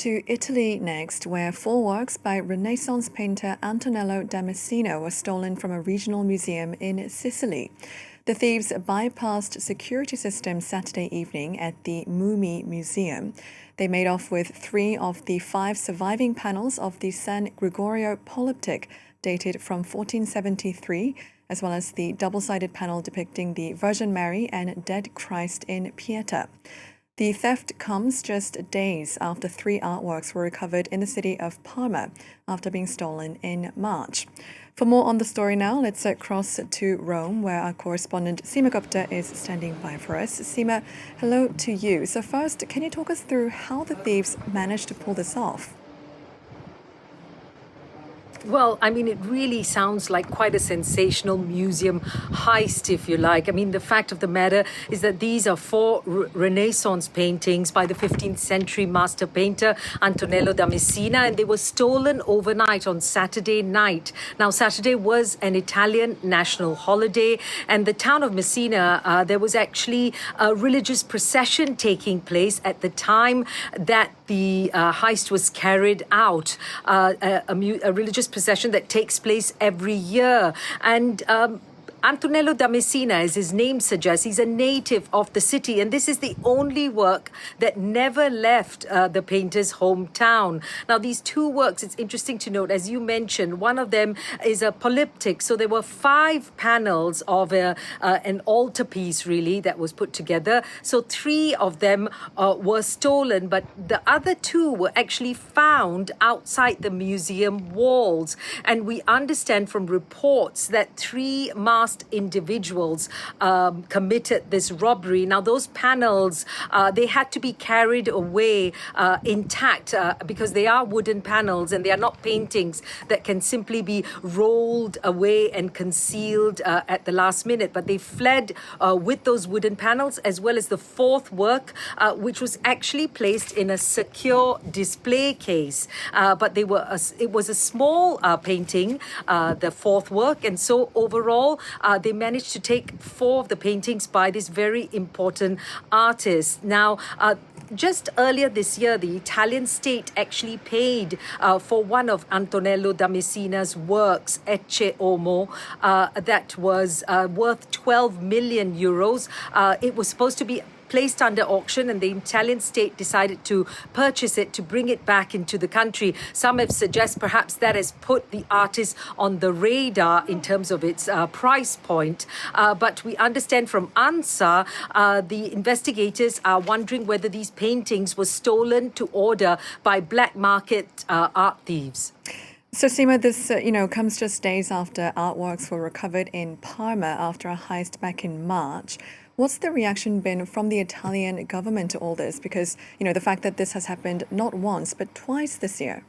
to Italy next, where 4 works by Renaissance painter Antonello da Messina were stolen from a regional museum in Sicily. The thieves bypassed security systems Saturday evening at the Mummy Museum. They made off with 3 of the 5 surviving panels of the San Gregorio Polittico, dated from 1473, as well as the double-sided panel depicting the Virgin Mary and Dead Christ in Pieta. The theft comes just days after 3 artworks were recovered in the city of Parma after being stolen in March. For more on the story now, let's cross to Rome, where our correspondent Seema Gupta is standing by for us. Seema, hello to you. So first, can you talk us through how the thieves managed to pull this off? Well, I mean, it really sounds like quite a sensational museum heist, if you like. I mean, the fact of the matter is that these are 4 Renaissance paintings by the 15th century master painter Antonello da Messina, and they were stolen overnight on Saturday night. Now, Saturday was an Italian national holiday, and the town of Messina, there was actually a religious procession taking place at the time that the heist was carried out, a religious procession that takes place every year. And Antonello da Messina, as his name suggests, he's a native of the city, and this is the only work that never left the painter's hometown. Now, these 2 works, it's interesting to note, as you mentioned, one of them is a polyptych. So there were 5 panels of an altarpiece, really, that was put together. So 3 of them were stolen, but the other 2 were actually found outside the museum walls. And we understand from reports that 3 masked individuals committed this robbery. Now, those panels, they had to be carried away intact because they are wooden panels and they are not paintings that can simply be rolled away and concealed at the last minute. But they fled with those wooden panels, as well as the 4th work, which was actually placed in a secure display case. But it was a small painting, the 4th work, and so overall, they managed to take 4 of the paintings by this very important artist. Now, just earlier this year, the Italian state actually paid for one of Antonello da Messina's works, Ecce Homo, that was worth 12 million euros. It was supposed to be placed under auction, and the Italian state decided to purchase it to bring it back into the country. Some have suggested perhaps that has put the artist on the radar in terms of its price point. But we understand from ANSA, the investigators are wondering whether these paintings were stolen to order by black market art thieves. So, Seema, this comes just days after artworks were recovered in Parma after a heist back in March. What's the reaction been from the Italian government to all this? Because, the fact that this has happened not once, but twice this year.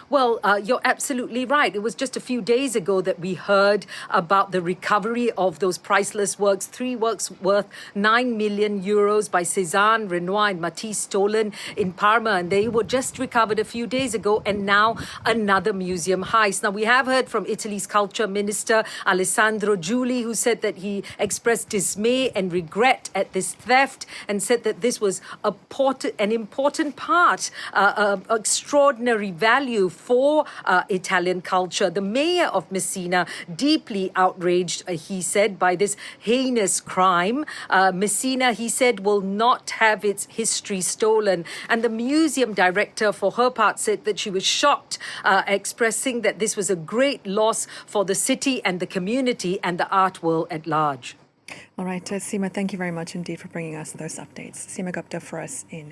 Well, you're absolutely right. It was just a few days ago that we heard about the recovery of those priceless works, 3 works worth 9 million euros by Cézanne, Renoir and Matisse, stolen in Parma. And they were just recovered a few days ago, and now another museum heist. Now, we have heard from Italy's culture minister, Alessandro Giuli, who said that he expressed dismay and regret at this theft and said that this was an important part, extraordinary value for Italian culture. The mayor of Messina, deeply outraged, he said, by this heinous crime. Messina, he said, will not have its history stolen. And the museum director, for her part, said that she was shocked, expressing that this was a great loss for the city and the community and the art world at large. All right, Seema, thank you very much indeed for bringing us those updates. Seema Gupta for us in